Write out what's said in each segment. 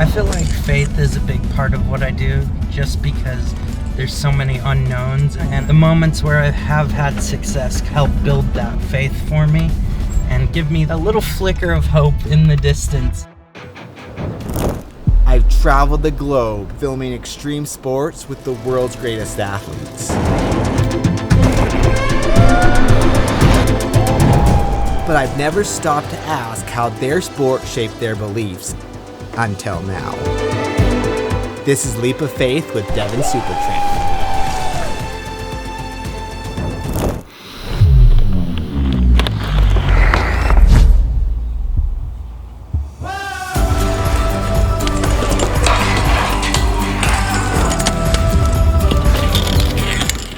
I feel like faith is a big part of what I do, just because there's so many unknowns, and the moments where I have had success help build that faith for me and give me a little flicker of hope in the distance. I've traveled the globe filming extreme sports with the world's greatest athletes. But I've never stopped to ask how their sport shaped their beliefs, until now. This is Leap of Faith with Devin Supertramp.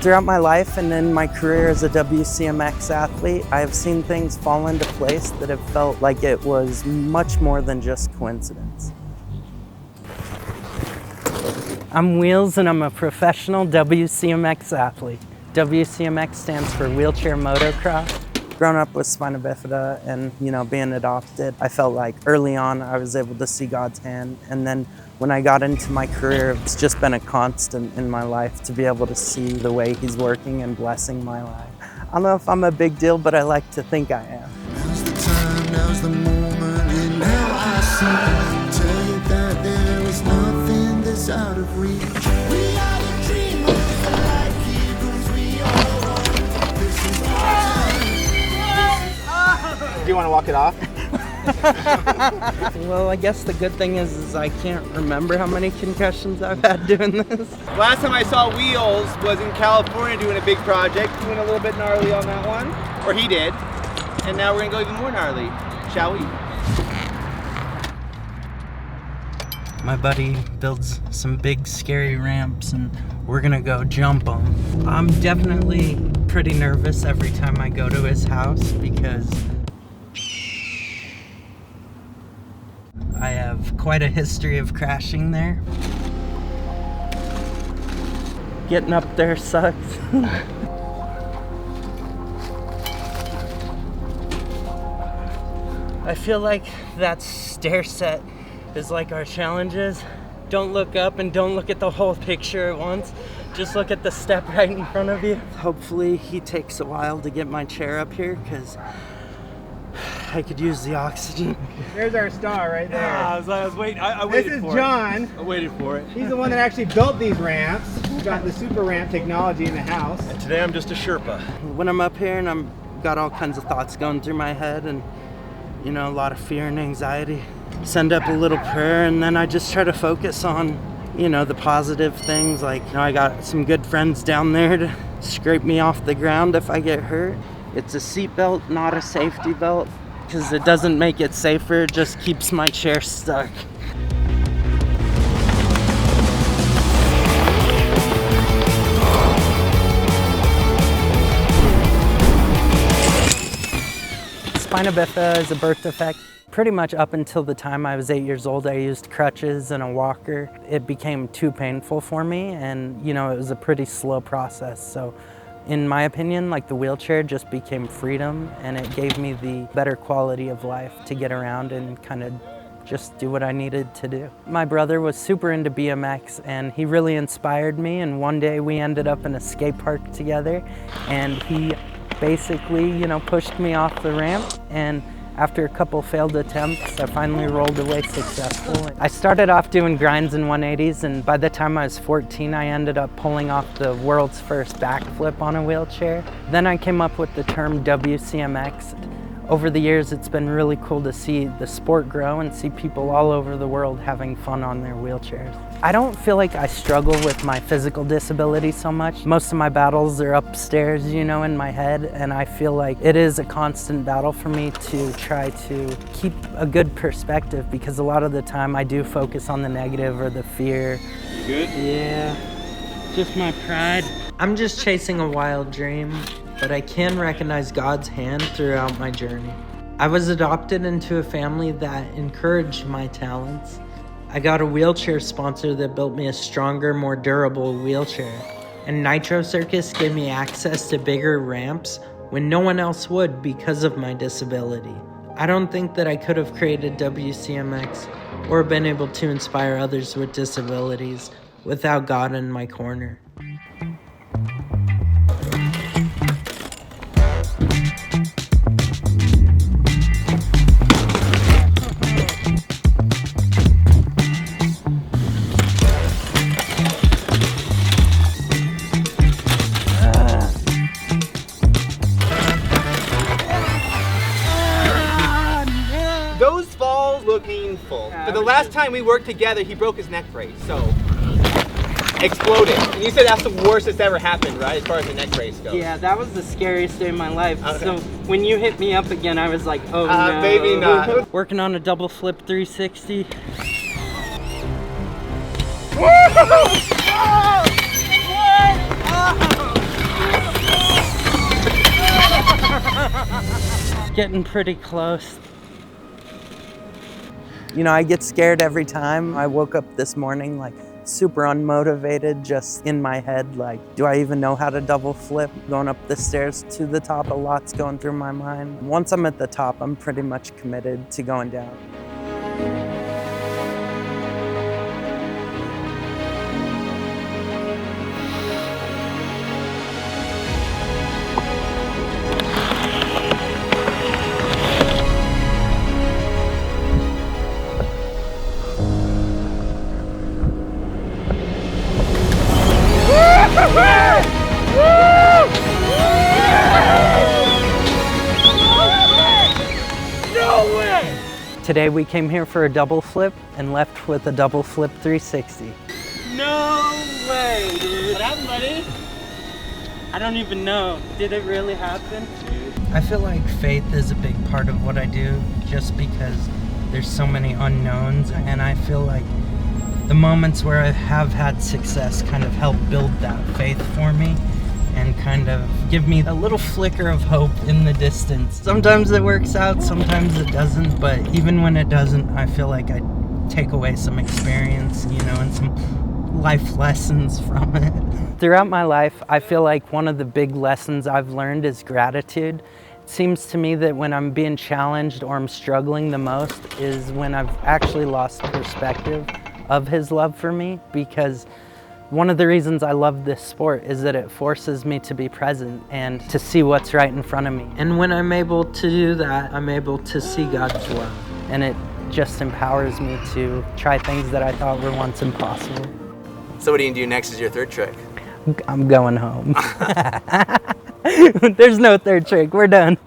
Throughout my life and in my career as a WCMX athlete, I have seen things fall into place that have felt like it was much more than just coincidence. I'm Wheelz and I'm a professional WCMX athlete. WCMX stands for Wheelchair Motocross. Growing up with spina bifida and being adopted, I felt like early on I was able to see God's hand, and then when I got into my career, it's just been a constant in my life to be able to see the way He's working and blessing my life. I don't know if I'm a big deal, but I like to think I am. Now's the time, now's the moment, and now I see. Tell you that there is nothing that's out of reach. We are the dreamers, the light keepers, we are one. This is our time. Do you want to walk it off? Well, I guess the good thing is I can't remember how many concussions I've had doing this. Last time I saw Wheelz was in California doing a big project. He went a little bit gnarly on that one, or he did. And now we're gonna go even more gnarly, shall we? My buddy builds some big scary ramps and we're gonna go jump them. I'm definitely pretty nervous every time I go to his house because I have quite a history of crashing there. Getting up there sucks. I feel like that stair set is like our challenges. Don't look up and don't look at the whole picture at once. Just look at the step right in front of you. Hopefully he takes a while to get my chair up here because I could use the oxygen. There's our star right there. I was waiting. I waited This is for it. John. I waited for it. He's the one that actually built these ramps. We've got the super ramp technology in the house. And today I'm just a Sherpa. When I'm up here and I'm got all kinds of thoughts going through my head and a lot of fear and anxiety, send up a little prayer and then I just try to focus on the positive things, like I got some good friends down there to scrape me off the ground if I get hurt. It's a seat belt, not a safety belt, because it doesn't make it safer, it just keeps my chair stuck. Spina bifida is a birth defect. Pretty much up until the time I was 8 years old, I used crutches and a walker. It became too painful for me, and it was a pretty slow process. So in my opinion, like, the wheelchair just became freedom, and it gave me the better quality of life to get around and kind of just do what I needed to do. My brother was super into BMX and he really inspired me, and one day we ended up in a skate park together and he basically, pushed me off the ramp, and after a couple failed attempts, I finally rolled away successful. I started off doing grinds and 180s, and by the time I was 14, I ended up pulling off the world's first backflip on a wheelchair. Then I came up with the term WCMX. Over the years, it's been really cool to see the sport grow and see people all over the world having fun on their wheelchairs. I don't feel like I struggle with my physical disability so much. Most of my battles are upstairs, in my head, and I feel like it is a constant battle for me to try to keep a good perspective, because a lot of the time I do focus on the negative or the fear. You good? Yeah, just my pride. I'm just chasing a wild dream, but I can recognize God's hand throughout my journey. I was adopted into a family that encouraged my talents. I got a wheelchair sponsor that built me a stronger, more durable wheelchair. And Nitro Circus gave me access to bigger ramps when no one else would because of my disability. I don't think that I could have created WCMX or been able to inspire others with disabilities without God in my corner. Those falls look painful. But the last time we worked together, he broke his neck brace, so exploded. And you said that's the worst that's ever happened, right? As far as the neck brace goes. Yeah, that was the scariest day of my life. Okay. So when you hit me up again, I was like, oh no. Maybe not. Working on a double flip 360. Getting pretty close. You know, I get scared every time. I woke up this morning like super unmotivated, just in my head, like, do I even know how to double flip? Going up the stairs to the top, a lot's going through my mind. Once I'm at the top, I'm pretty much committed to going down. Today we came here for a double flip and left with a double flip 360. No way, dude. What happened, buddy? I don't even know. Did it really happen? I feel like faith is a big part of what I do just because there's so many unknowns, and I feel like the moments where I have had success kind of help build that faith for me and kind of give me a little flicker of hope in the distance. Sometimes it works out, sometimes it doesn't, but even when it doesn't, I feel like I take away some experience, you know, and some life lessons from it. Throughout my life, I feel like one of the big lessons I've learned is gratitude. It seems to me that when I'm being challenged or I'm struggling the most is when I've actually lost perspective of His love for me, because one of the reasons I love this sport is that it forces me to be present and to see what's right in front of me. And when I'm able to do that, I'm able to see God's love. And it just empowers me to try things that I thought were once impossible. So what are you gonna do next as your third trick? I'm going home. There's no third trick, we're done.